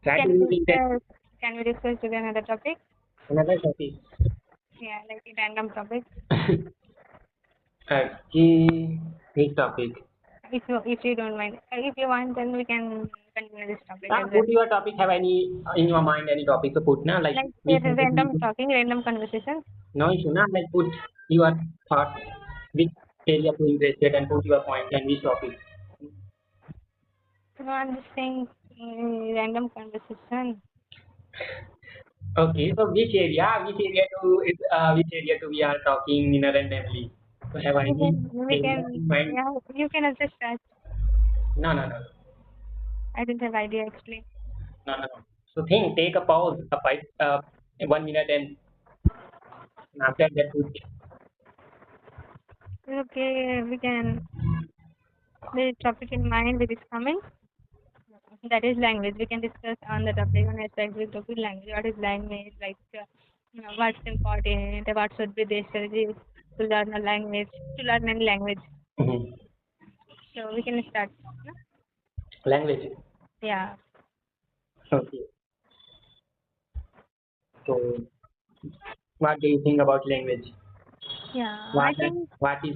Try to Can we think that discuss? Can we discuss today another topic? another topic. Yeah, like a random topic. Okay, next topic. If you don't mind, if you want, then we can continue this topic as well. Put your topic. Have any in your mind any topic to put now? Like Like which a random talking, random conversation. no issue now. Like put your thought, which area to interested and put your point and which topic. No, I'm just saying random conversation. Okay, so which area to we are talking in a randomly. So have any We area can, in mind? yeah, you can also start. No, no, no, I didn't have idea actually. no, no, no. So think, take a pause, a 1 minute, and after that put. Okay, we can. The topic in mind which is coming. That is language. We can discuss on the topic on a specific topic language. What is language? Like, what's important? What should be the strategies to learn a language? To learn any language. Mhm. So we can start. No? Language. Yeah. Okay. So what do you think about language? Yeah. I What that, think what is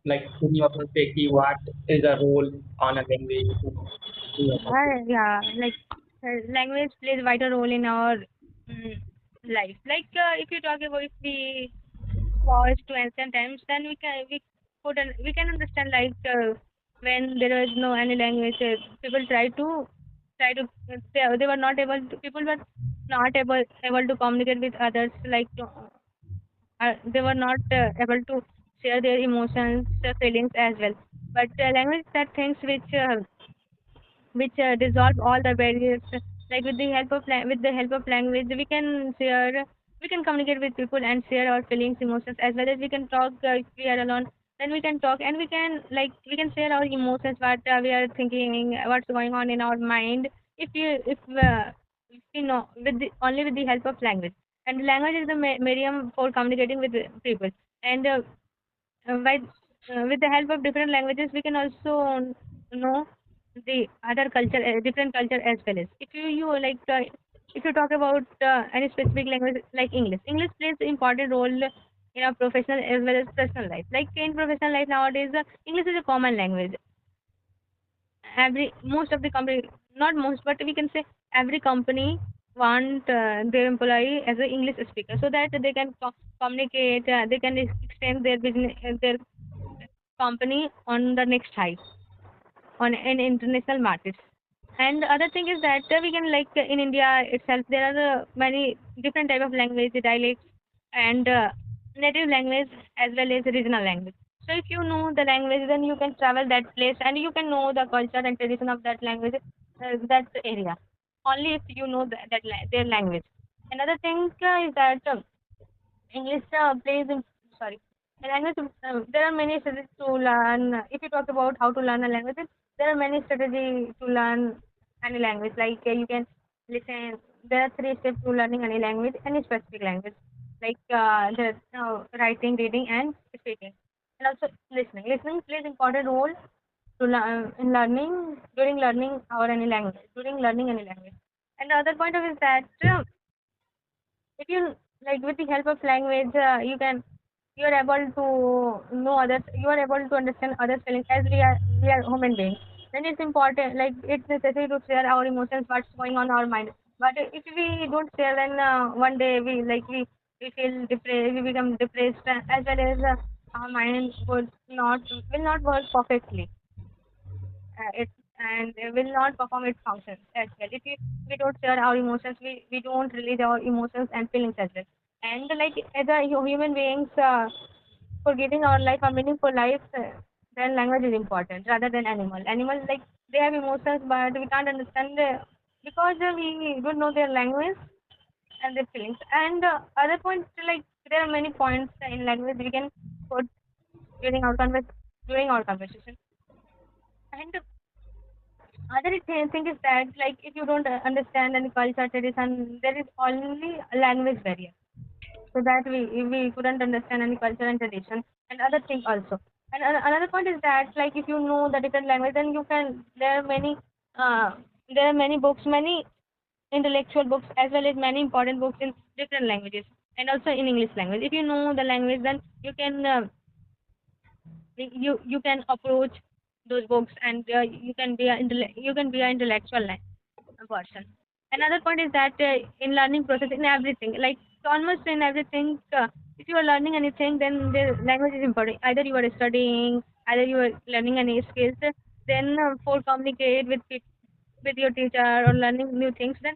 like in your perspective? What is the role on a language in your perspective? yeah. Like language plays a vital role in our mm, life. Like if you talk about if we pause to ancient times, then we can understand like when there was no any language, people they were not able to people were not able to communicate with others like they were not able to share their emotions, feelings as well. But language that things which dissolve all the barriers. Like with the help of language, we can communicate with people and share our feelings, emotions, as well as we can talk if we are alone. Then we can talk and we can share our emotions, what we are thinking, what's going on in our mind. If we know only with the help of language, and language is the medium for communicating with people. And by with the help of different languages, we can also know the other culture, different culture as well as if you talk about any specific language like English. English plays an important role in our professional as well as personal life. Like in professional life nowadays, English is a common language. Every most of the company, not most, but we can say every company want their employee as an English speaker so that they can communicate, they can extend their business, their company on the next height on in international markets. And the other thing is that we can in India itself there are many different type of language, dialects, and native language as well as regional language. So if you know the language, then you can travel that place and you can know the culture and tradition of that language, that area. Only if you know their language. Another thing is that English plays in sorry. In language, there are many strategies to learn. If you talk about how to learn a language, there are many strategies to learn any language. Like you can listen. There are three steps to learning any language, any specific language, like the writing, reading, and speaking, and also listening. Listening plays important role to in learning during learning or any language during learning any language. And the other point of is that if you like with the help of language you are able to know others, you are able to understand others feelings as we are human beings. Then it's important, like it's necessary to share our emotions, what's going on our mind. But if we don't share, then one day we feel depressed, we become depressed, as well as our mind will not work perfectly, it and will not perform its functions as well. If we don't share our emotions, we don't release our emotions and feelings as well. And like as a human beings, for giving our life a meaningful life, then language is important rather than animal. Animals like they have emotions, but we can't understand because we don't know their language and their feelings. And other points like there are many points in language we can put during during our conversation. And other thing is that like if you don't understand any culture tradition, there is only a language barrier. So that we couldn't understand any culture and tradition and other thing also. And another point is that like if you know the different language, then you can there are many books, many intellectual books as well as many important books in different languages and also in English language. If you know the language, then you can approach those books and you can be an intellectual person. Another point is that in learning process in everything, like almost in everything, if you are learning anything, then the language is important. Either you are studying, either you are learning any skills, then for communicate with with your teacher or learning new things, then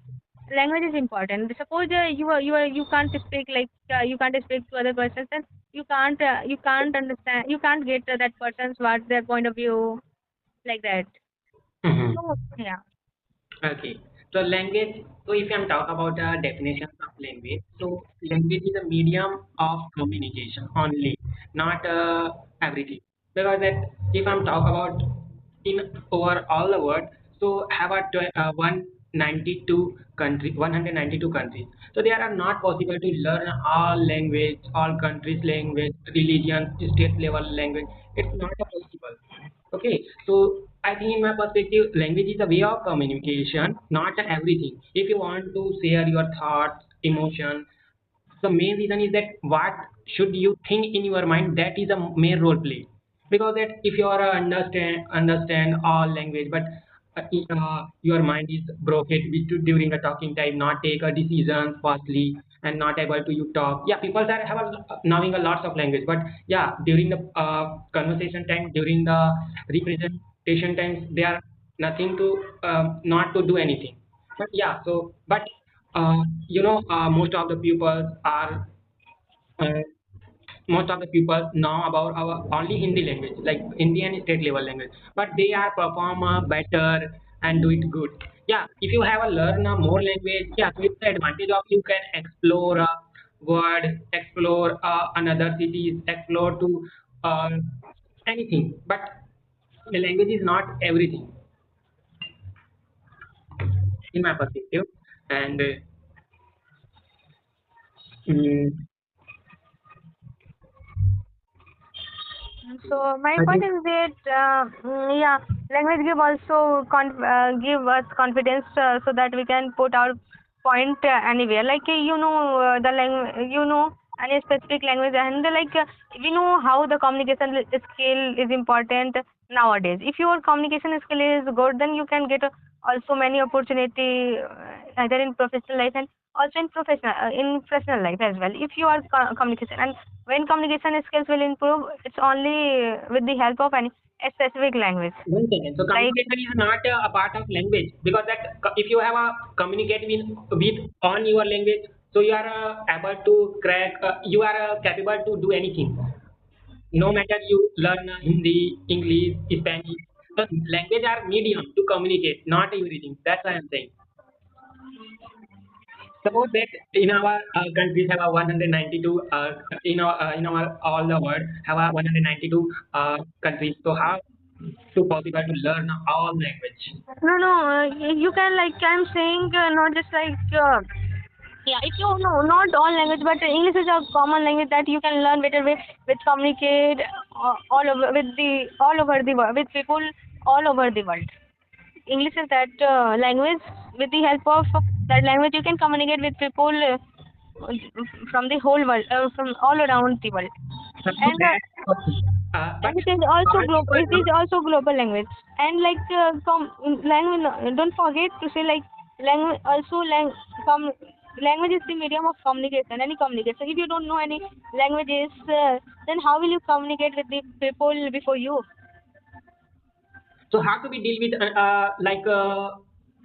language is important. Suppose you can't speak like you can't speak to other persons, then you can't understand, you can't get that person's what their point of view, like that. Mhm. So yeah. Okay. So language, so if I'm talk about the definitions of language, so language is a medium of communication only, not everything. Because that if I'm talk about in over all the world, so have a 192 country, 192 countries. So there are not possible to learn all language, all countries language, religion, state level language. It's not a possible. Okay, so I think in my perspective, language is a way of communication, not everything. If you want to share your thoughts, emotion, the main reason is that what should you think in your mind, that is a main role play. Because that if you are understand all language, but your mind is broken during the talking time, not take a decision fastly and not able to you talk. Yeah, people that have knowing a lots of language, but yeah, during the conversation time, during the representation times, they are nothing to not to do anything. But yeah, so but most of the people are uh, most of the people know about our only Hindi language, like Indian state level language, but they are perform better and do it good. Yeah, if you have a learn a more language, yeah, so it's the advantage of you can explore a word, explore another cities, explore to uh, anything. But the language is not everything in my perspective, and mm, So my I point think is that yeah, language give us confidence so that we can put our point anywhere. Like the language, any specific language, and we know how the communication skill is important nowadays. If your communication skill is good, then you can get also many opportunity either in professional life and also in professional life as well. If you are communication, and when communication skills will improve, it's only with the help of any a specific language. one second. So Like communication is not a part of language, because that if you have a communicate with on your language, so you are able to crack. You are capable to do anything. No matter you learn Hindi, English, Spanish. So language are medium to communicate, not everything. That's why I'm saying. Suppose that in our countries have a 192 in our all the world have a 192 countries. So how to possible to learn all language? no, no, you can like I'm saying not just yeah, if you know not all language, but English is a common language that you can learn better with communicate all over with the all over the world with people all over the world. English is that language. With the help of that language, you can communicate with people from the whole world, from all around the world. So And that okay. But and it is also all global. people It is also global language. And language, don't forget to say like language. Also, language is the medium of communication. Any communication. If you don't know any languages, then how will you communicate with the people before you? so how to be deal with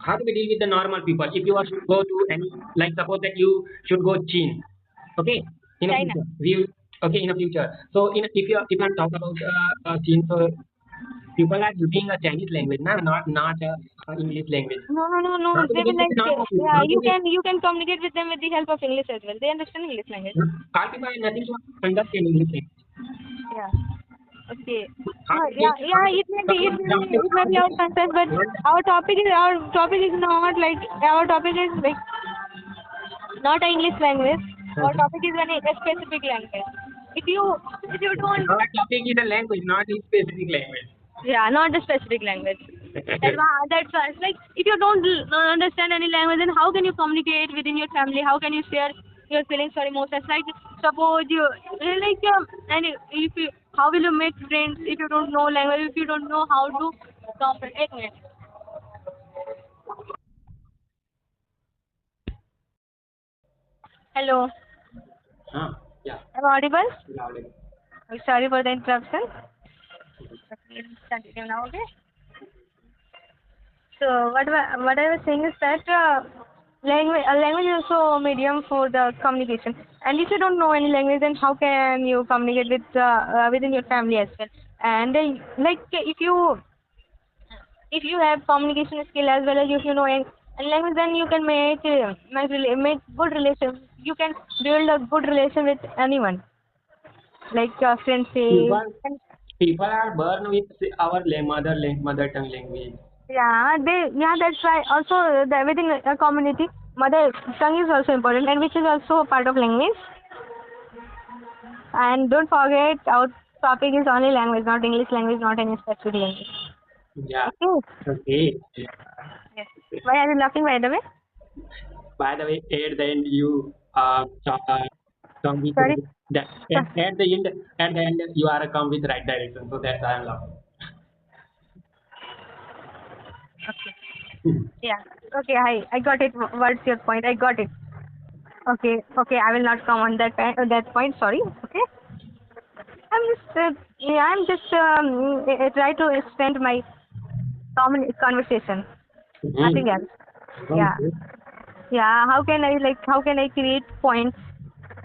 how to be deal with the normal people if you are should go to any, like suppose that you should go Chin, okay, in a China. future we okay in a future. So if I talk about Chin, so people are using a Chinese language, not English language. No, no, no, How no. to They be will deal with the normal people? yeah. How to be You can communicate with them with the help of English as well. They understand English language. all people have nothing to understand English language. Yeah. Okay. How to deal Yeah, how yeah. to It suppose may be, now it may be our concern, but our topic is not like our topic is like not a English language. Our topic is a specific language. If you don't our topic is a language, not a specific language. yeah, not the specific language. That's why it's like if you don't understand any language, then how can you communicate within your family? How can you share your feelings or emotions? Like suppose you like and if you, how will you make friends if you don't know language? If you don't know how to communicate? Hello, Yeah, am I audible? loud. Oh, sorry for the interruption. Let's continue now, okay? So what I was saying is that language is also a medium for the communication. And if you don't know any language, then how can you communicate with within your family as well? And like if you have communication skill as well as if you know any language, then you can make good relation. You can build a good relation with anyone, like friendship. People, people are born with our mother tongue language. Yeah, that's why also within a community, mother tongue is also important and which is also a part of language. And don't forget, our topic is only language, not English language, not any specific language. Yeah. Okay. Okay. Yes. Why are you laughing, by the way? By the way, at the end you come with Sorry. that. At the end you are come with right direction. So that's why I'm laughing. Yeah. Okay, I got it. What's your point? I got it. Okay. I will not come on that point. Sorry. Okay. I'm just try to extend my conversation. Hmm. Nothing else. Yeah. Okay. Yeah, how can I create points?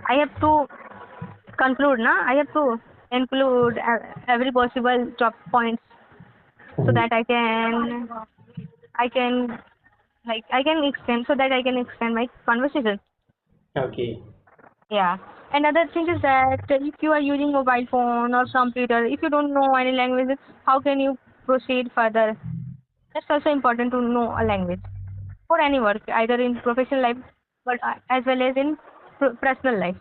I have to conclude, na? I have to include every possible top points so Mhm. that I can I can extend so that I can extend my conversation. Okay. Yeah. Another thing is that if you are using mobile phone or computer, if you don't know any language, how can you proceed further? That's also important to know a language for any work, either in professional life, but as well as in personal life.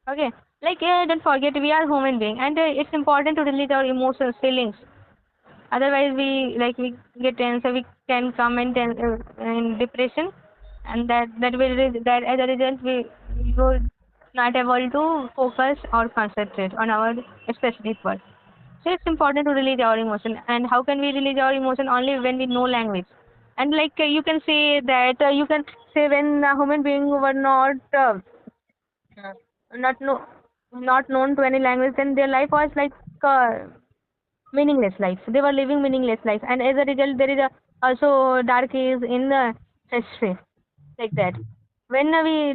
Okay, like don't forget we are human being, and it's important to release our emotions, feelings. Otherwise, we get tense, we can come in depression, and that as a result we will not able to focus or concentrate on our specific work. So it's important to release our emotion. And how can we release our emotion? Only when we know language. And like you can say that you can say when a human being were uh, not know not known to any language, then their life was like meaningless life. They were living meaningless life, and as a result, there is also dark age in the history like that. When we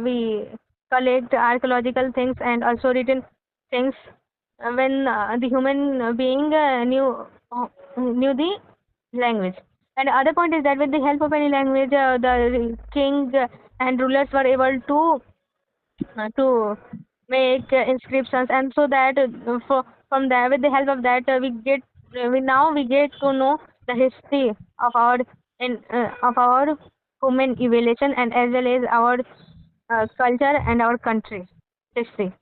we collect archaeological things and also written things, when the human being knew the language. And the other point is that with the help of any language, the king and rulers were able to make inscriptions, and so that from there with the help of that we get to know the history of our human evolution, and as well as our culture and our country history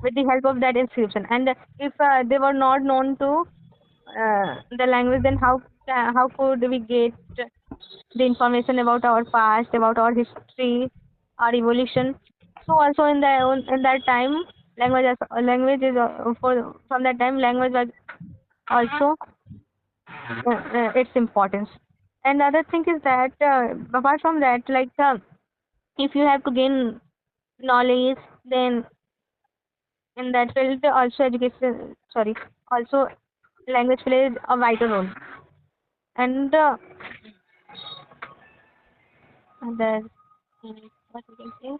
with the help of that inscription. And if they were not known to the language, then how could we get the information about our past, about our history, our evolution? So also in that time, language is for from that time language was also its importance. And the other thing is that apart from that, if you have to gain knowledge, then in that field also education, sorry, also language plays a vital role. And the what we can say.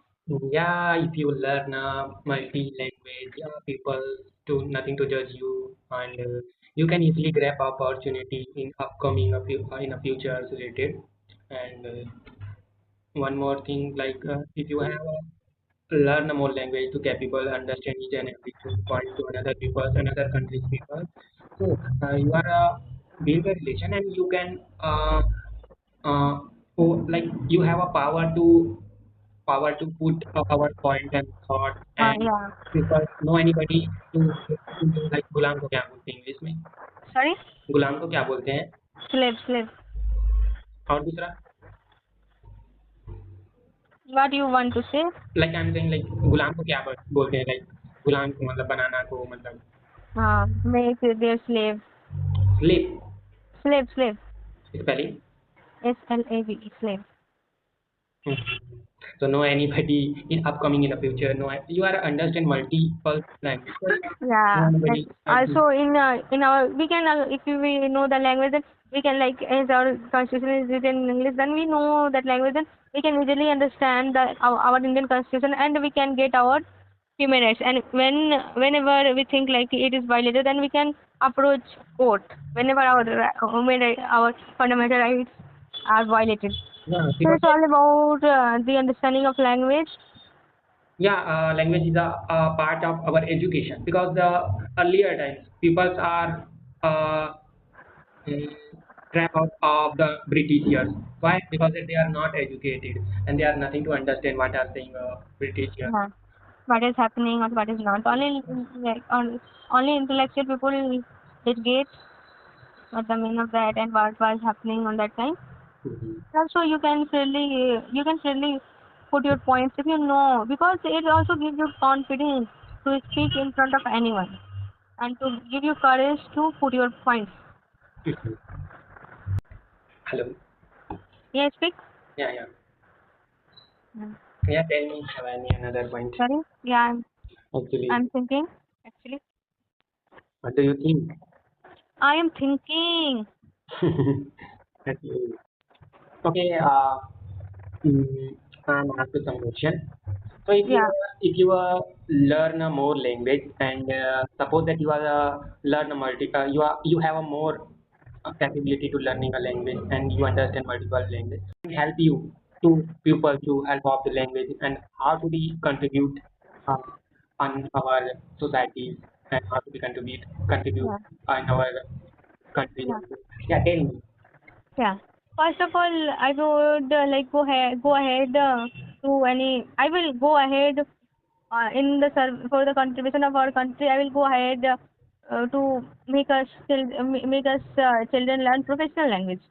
Yeah, if you learn a multi-language, yeah, people do nothing to judge you, and you can easily grab opportunity in upcoming in a future related. And one more thing, like if you have learn more language to capable understand each and every point to another people, another country's people. So you are build a relation, and you can uh, like you have a power to put our point and thought, and Yeah. people know anybody to like Gulam ko kya bolte English में. Sorry, गुलाम को क्या बोलते हैं? slave, slave. और दूसरा? What you want to say? Like I am saying like गुलाम को क्या बोलते हैं? लाइक गुलाम को मतलब बनाना को मतलब Make their slave. Slave Slave, slave. spelling. SLAVE, slave. So no anybody in upcoming in the future. No, you are understand multiple language. So no Yeah. And anybody. also in our we can if we know the language, then we can like as our constitution is written in English, then we know that language, then we can easily understand our Indian constitution, and we can get our human rights. And whenever we think like it is violated, then we can approach court whenever our fundamental rights are violated. Yeah, So because it's all about the understanding of language. yeah, language is a part of our education because the earlier times people are uh, mm, trapped out of the Britishers. Why? Because they are not educated and they are nothing to understand what are saying Britishers. Yeah. What is happening or what is not. Only intellectual people did get what the meaning of that and what was happening on that time. Mhm. Also, you can freely put your points if you know, because it also gives you confidence to speak in front of anyone and to give you courage to put your points. Mhm. Hello. Yeah, speak. Yeah, yeah. Mm. Yeah, tell me have any another point. Sorry. Yeah, Actually, I'm thinking. Actually, what do you think? I am thinking. Actually, okay. Mm, I'm asking some question. So Yeah. if you learn a more language and suppose that you are learn a you have a more capability to learning a language and you understand multiple language help you to people to help of the language and how to be contribute uh, on our societies and how to be contribute Yeah. in our country Yeah. also. Yeah, tell me. Yeah. First of all, I would go ahead to any. I will go ahead for the contribution of our country. I will go ahead to make us children learn professional language,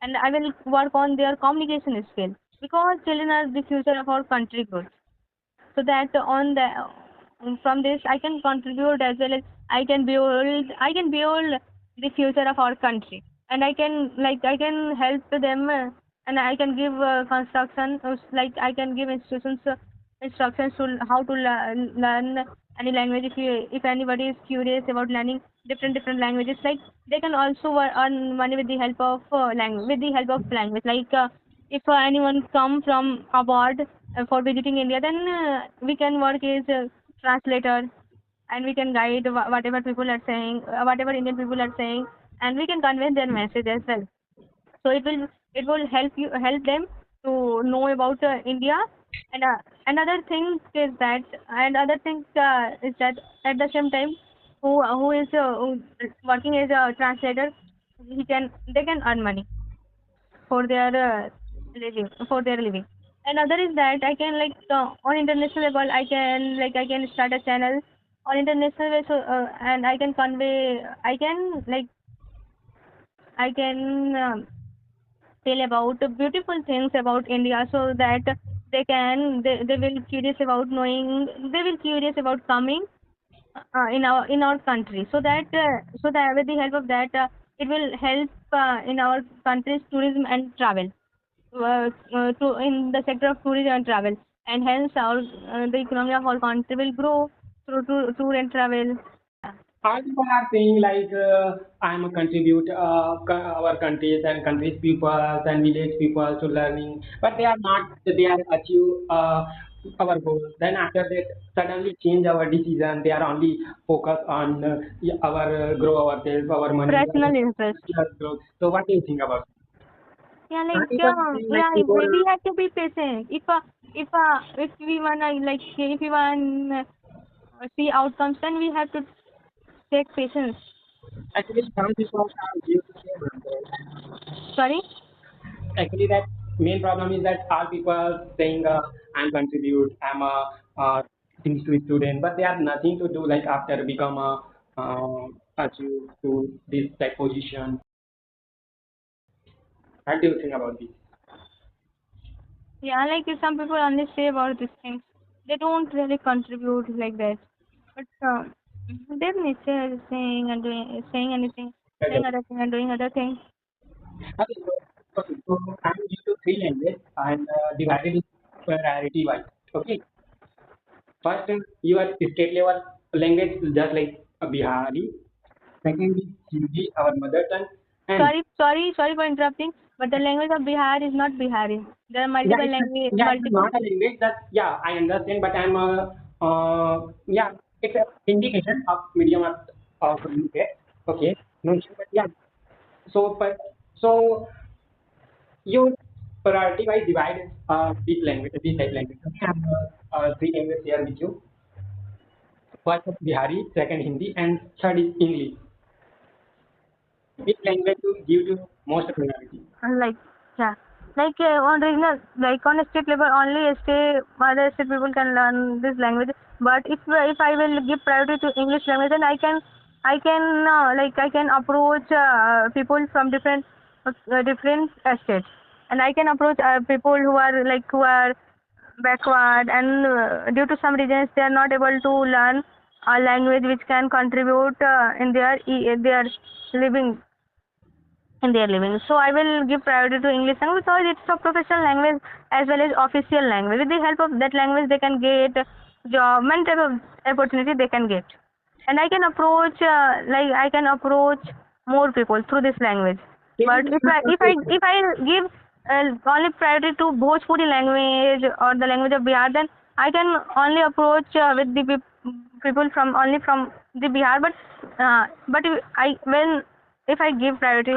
and I will work on their communication skill, because children are the future of our country growth. So that on the from this I can contribute, as well as I can build the future of our country, and I can help them, and I can give construction, like I can give instructions to how to learn any language. If anybody is curious about learning different languages, like they can also earn money with the help of language, like if anyone come from abroad for visiting India, then we can work as a translator, and we can guide whatever people are saying, whatever Indian people are saying, and we can convey their message as well. So it will help them to know about India. And another thing is that at the same time, who is working as a translator, they can earn money for their living. Another is that I can, like, on international level, I can start a channel on international way, so and I can tell about the beautiful things about India, so that they will curious about coming in our country, so that with the help of that, it will help in our country's tourism and travel, in the sector of tourism and travel, and hence the economy of our country will grow through tour and travel. All people are saying like I'm a contribute our countries and countries people and village people to learning, but they are not. They are achieve our goals. Then after that, suddenly change our decision. They are only focus on our grow ourselves, our money, Personal interest. our growth. So what do you think about? Yeah, Some like people are saying like people. we have to be patient. If we wanna, like, if we want see outcomes, then we have to take patience. Actually, some people are used to say Sorry. actually that main problem is that all people saying I'm contribute, I'm a history student, but they have nothing to do like after become a achieve to this type position? What do you think about this? Yeah, like some people only say about these things. They don't really contribute like that. But their nature is saying and doing, saying anything, saying Okay. other thing and doing other things. Okay, so I'm due to three language and divided in priority wise. Okay, first your state level language just like Bihari. Second is Hindi, our mother tongue, and Sorry for interrupting. But the language of Bihar is not Bihari. There are yeah, multiple language, yeah, it's multiple. not a language that yeah I understand, but I'm yeah it's an indication of medium of communicate. Okay, no issue, but yeah. So you priority wise divide this type language. Okay, I have three languages here with you. First is Bihari, second Hindi, and third is English. Which language to give you most priority? Like, yeah, like on regional, like on a state level, only other state people can learn this language. But if I will give priority to English language, then I can approach people from different states, and I can approach people who are backward, and due to some reasons they are not able to learn a language which can contribute in their living living. So I will give priority to English language because it's a professional language as well as official language. With the help of that language, they can get job, many type of opportunity they can get, and I can approach more people through this language. Can But you give me one question? if I give only priority to Bhojpuri language or the language of Bihar, then I can only approach with the people from only from the Bihar. But if I give priority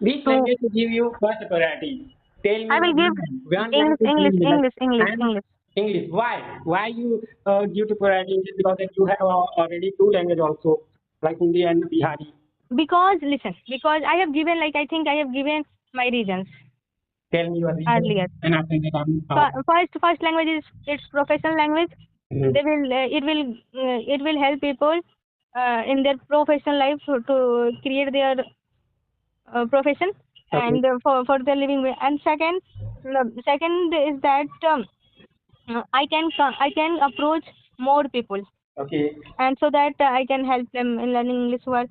Which to, language to give you first priority? Tell me I will give one language to give me like and English. English. Why? Why you give to priority English? Because that you have already two language also like Hindi and Bihari. Because listen, because I have given, like, I think I have given my reasons Tell me your earlier. reason and after that I'm First language is its professional language. mhm. It will help people in their professional life to create their profession Okay. and for their living way. And second is that I can approach more people, Okay. and so that I can help them in learning English who are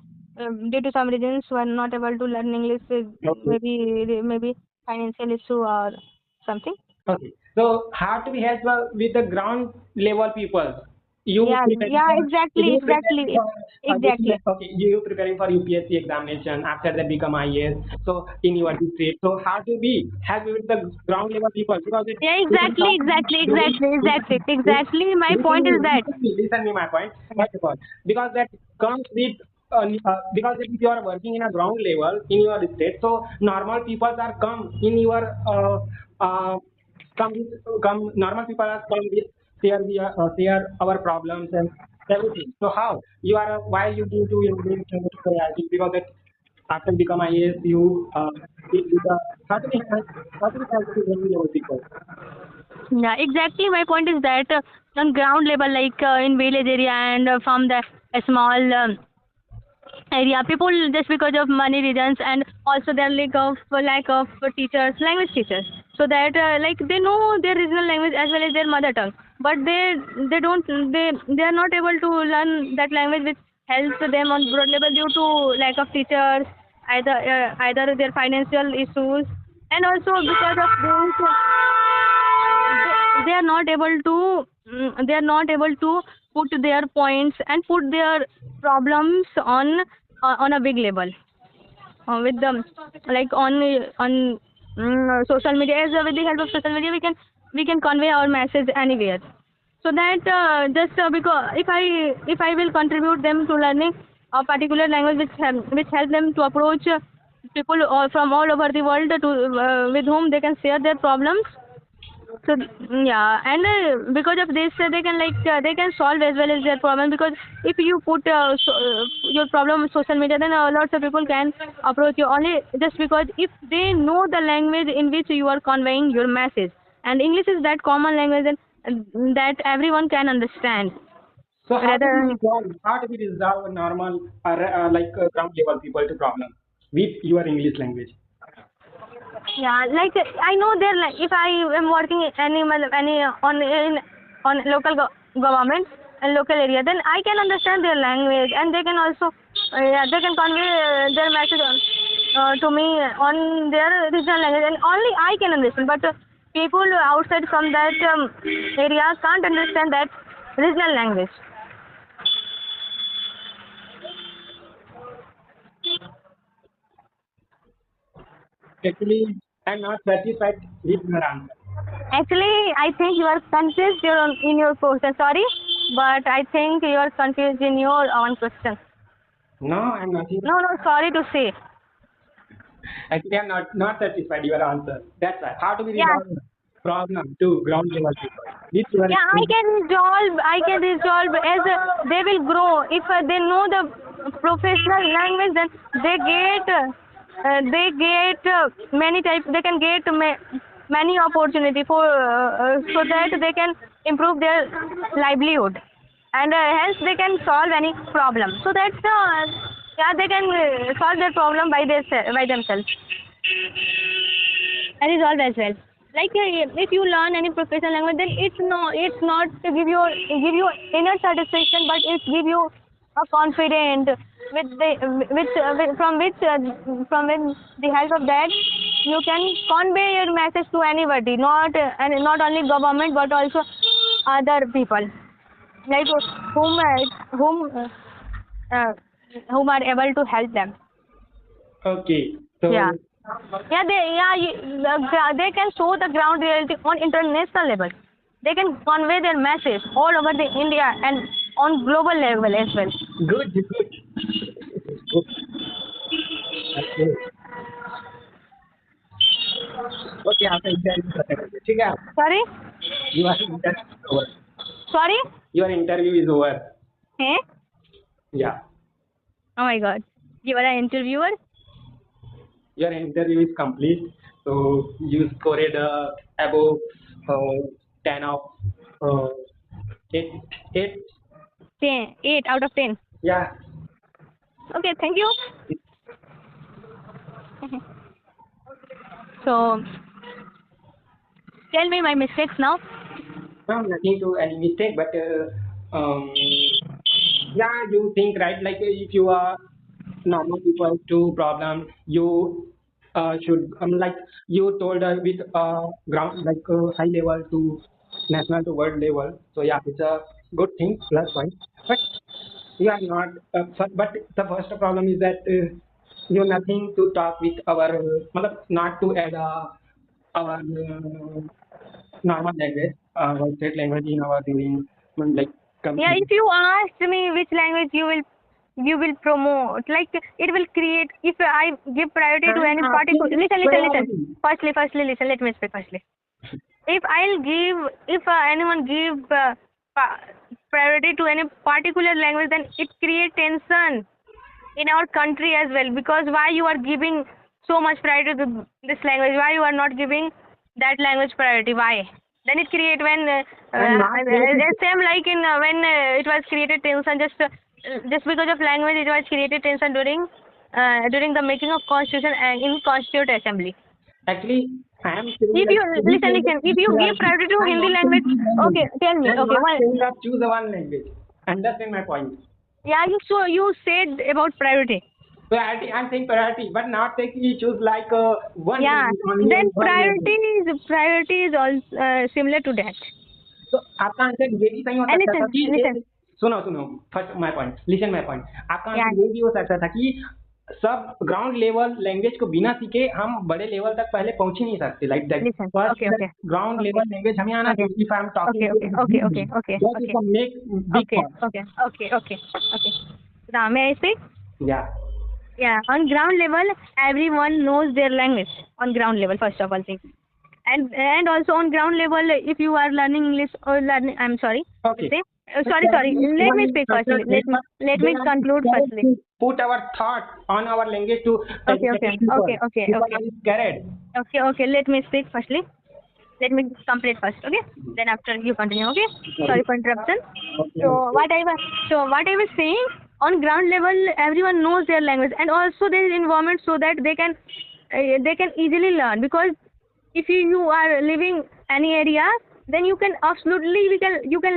due to some reasons who are not able to learn English, Okay. maybe financial issue or something. Okay. So how to be help with the ground level people? Yeah, yeah, exactly, You preparing exactly, for exactly. okay, you preparing for UPSC examination after that become IAS. So in your district, so how to be help with the ground level people because Yeah, we can exactly, talk exactly, we, exactly, exactly, exactly. My point is that. listen me my point first of all because that comes with because if you are working in a ground level in your state, so normal people are come in your uh, come come normal people are come with share our problems and everything. So how you are why you do to English priority because that after become IAS you it with the how to be help to ground level people. Yeah, exactly. My point is that on ground level, like in village area and from the a small area, people just because of money reasons and also their lack of teachers, language teachers, so that like they know their regional language as well as their mother tongue, but they don't they are not able to learn that language which helps them on broad level due to lack of teachers, either their financial issues, and also because of this they are not able to they are not able to put their points and put their problems on a big level with them, like on social media. As with the help of social media we can convey our message anywhere, so that just because if I will contribute them to learning a particular language which help them to approach people from all over the world to with whom they can share their problems. So yeah, and because of this, they can solve as well as their problem. Because if you put your problem on social media, then lots of people can approach you only just because if they know the language in which you are conveying your message, and English is that common language that everyone can understand. So how do we rather. resolve? How do we resolve normal like ground level people to problem with your English language? Yeah, like I know there, like if I am working any on local government and local area, then I can understand their language, and they can also yeah, they can convey their message to me on their regional language, and only I can understand. But people outside from that area can't understand that regional language. Actually, I'm not satisfied with your answer. Actually, I think you are confused in your question. Sorry, but I think you are confused in your own question. No, I'm not. No, no, sorry to say. Actually, I'm not satisfied your answer. That's why. How do we Yeah, resolve problem to ground level people with your yeah, I can resolve as they will grow. If they know the professional language, then they get many types. They can get many opportunity for so that they can improve their livelihood, and hence they can solve any problem. So that's yeah, they can solve their problem by themselves and resolve as well. Like if you learn any professional language, then it's not to give you inner satisfaction, but it give you a confident from with the help of that you can convey your message to anybody, not and not only government but also other people like whom uh, whom uh, uh, whom are able to help them. Okay, Yeah. so Yeah, they can show the ground reality on international level. They can convey their message all over the India and on global level as well. good, good, good. Okay, okay. आपका interview खत्म हो गया ठीक है Sorry? your interview is over. Sorry? Your interview is over. Hey? Yeah, Oh my god. You are an interviewer? your interview is complete. So you scored above 10 of uh, 8, 8. 10, 8 out of 10. Yeah. Okay, thank you. So, tell me my mistakes now. No, nothing to any mistake, but yeah, you think right. Like if you are normal people to problem, you should like you told with ground like high level to national to world level. So yeah, it's a good thing plus point. But you are not. But the first problem is that you nothing to talk with our not to add our normal language, our state language in our during like Yeah, communication. if you asked me which language you will promote, like it will create. If I give priority to I'm any asking particular, with listen. priority. Firstly, listen. Let me speak firstly. If anyone give priority to any particular language, then it creates tension in our country as well, because why you are giving so much priority to this language, why you are not giving that language priority, why then it create when I'm not saying same like in when it was created tension just because of language, it was created tension during the making of constitution in constituent assembly. actually I am saying If like you which listen, language if is you give priority. priority to I'm Hindi not saying language, choose language. okay, tell me, I'm okay, not one, saying that choose one language. Understand my point. yeah, you said about priority. Priority, I'm saying priority, but not taking you choose like one Yeah, language only then and one language. priority is also similar to that. तो आपका answer ये भी सही हो And सकता था कि listen. एक सुनो सुनो first my point listen my point आपका Yeah, आंसर ये भी हो सकता था कि सब ग्राउंड लेवल लैंग्वेज को बिना सीखे हम बड़े लेवल तक पहले पहुंच ही नहीं सकते like that listen. First Okay, that okay, ground okay, level language हमें आना okay, चाहिए if I am talking okay, to okay, okay, okay, okay, that okay, is a make big okay, point okay, okay, okay, okay. Now, may I speak? या Yeah, on ground level, everyone knows their language. On ground level, first of all, thing. And also on ground level, if you are learning English or learning, I'm sorry to okay say, sorry. Let me speak firstly. Let me conclude firstly. put our thought on our language to Okay, okay, educate people okay, okay, people okay, are scared okay. Let me speak firstly. let me complete first, okay? Then after you continue, okay? Okay. Sorry for interruption. Okay. So Okay. what I was saying, on ground level, everyone knows their language, and also there is environment so that they can easily learn. Because if you are living any area, then you can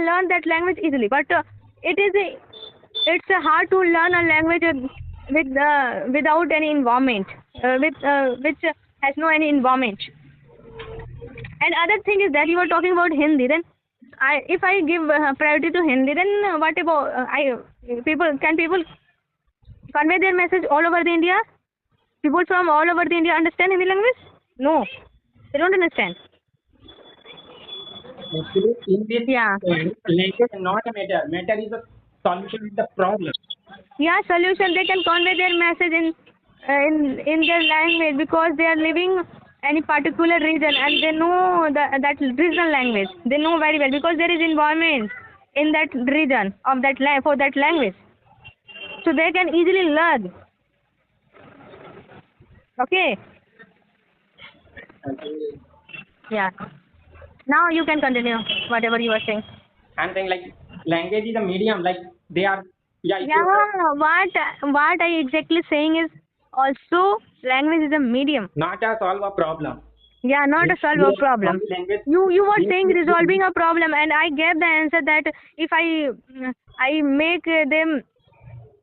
learn that language easily. But it is a, it's hard to learn a language without any environment, which has no any environment. And other thing is that you were talking about Hindi. Then, if I give priority to Hindi, then what about people convey their message all over the India? People from all over the India understand Hindi language? No, they don't understand. Actually, in this Yeah, point, language is not a matter. Matter is a solution of the problem. yeah. Solution, they can convey their message in their language, because they are living any particular region, and they know that regional language. They know very well, because there is environment in that region of for that language, so they can easily learn. Okay. Okay. Yeah. Now you can continue whatever you were saying. I'm saying like language is a medium. Like they are. Yeah. If you Yeah. What I exactly saying is, also language is a medium. not a solve a problem. Yeah, not a solve You a are problem. only language. You were Yes, saying yes, yes. resolving a problem, and I gave the answer that if I make them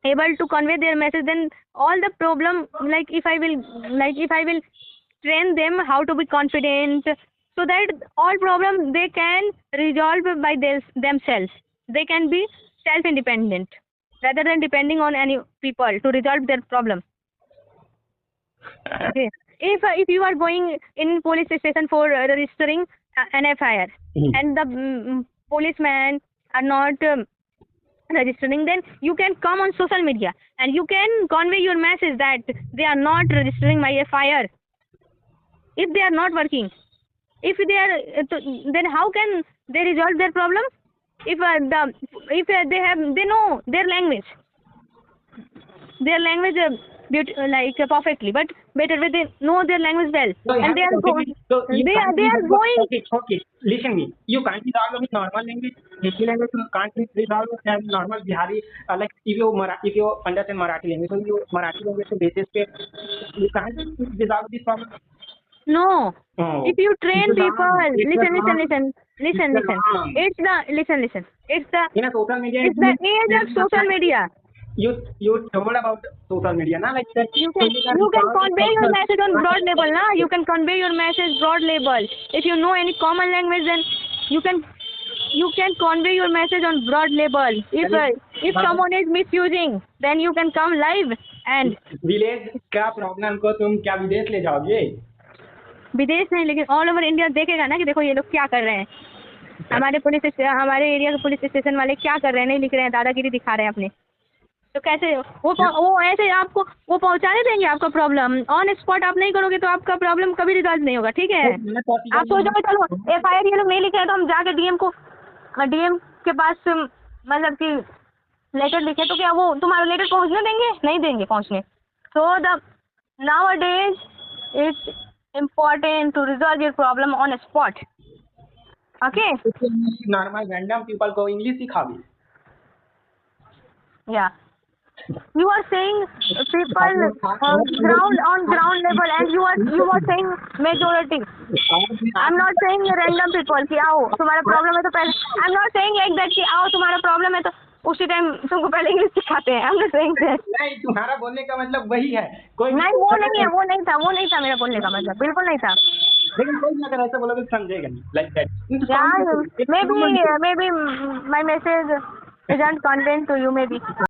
able to convey their message, then all the problem, like if I will train them how to be confident, so that all problem they can resolve by themselves. They can be self independent rather than depending on any people to resolve their problem. Okay. If you are going in police station for registering an FIR, Mhm. and the policemen are not registering, then you can come on social media and you can convey your message that they are not registering my FIR. If they are not working, if they are, then how can they resolve their problem? If they know their language perfectly, but better when they know their language well, So you and have they a are document. So you can't they are resolve. going. Okay, okay. Listen me. You can't resolve with normal language. Hindi language you can't resolve with normal Bihari. Like if you understand Marathi language, so you Marathi language basis पे you can't resolve this problem. No. If Oh, you it's train people, wrong. It's listen, listen, wrong. listen, It's listen, listen. wrong. It's the listen, listen. In a social media, It's it the means age of social media. you told about social media, na like that. You So can you can you can resolve this convey your problem. message on broad level, na? You can convey your message broad level. If you know any common language, then you can you can convey your message on broad level. If someone is misusing, then you can come live and village का problem को तुम क्या विदेश ले जाओगे? विदेश नहीं, लेकिन ऑल ओवर इंडिया देखेगा ना कि देखो ये लोग क्या कर रहे हैं। हमारे एरिया के पुलिस स्टेशन वाले क्या कर रहे हैं, नहीं लिख रहे हैं, दादागिरी दिखा रहे हैं अपने। तो कैसे वो ऐसे आपको वो पहुंचाने देंगे आपका प्रॉब्लम ऑन स्पॉट? आप नहीं करोगे तो आपका प्रॉब्लम कभी रिजॉल्व नहीं होगा, ठीक है? मैं आप पॉसिबल सोचोगे चलो FIR ये लोग नहीं लिखे हैं तो हम जाके डीएम के पास मतलब कि लेटर लिखे, तो क्या वो तुम्हारा लेटर पहुंचने देंगे? नहीं देंगे पहुंचने। So the nowadays it's important to resolve your problem on a spot. Okay? Normal random people को English सिखाओगे? Yeah. You are saying people ground level, and you are saying majority. I'm not saying random people कि आओ तुम्हारा problem है तो पहले, I'm not saying like that कि आओ तुम्हारा प्रॉब्लम है तो उसी टाइम तुमको पहले इंग्लिश सिखाते हैं। I'm not saying that. नहीं, तुम्हारा बोलने का मतलब वही है। कोई नहीं, वो नहीं है, वो नहीं था मेरा बोलने का मतलब, बिल्कुल नहीं था। लेकिन कोई अगर ऐसा बोलोगे तो समझेगा नहीं, like that. Yeah, maybe my message isn't conveyed to you, maybe.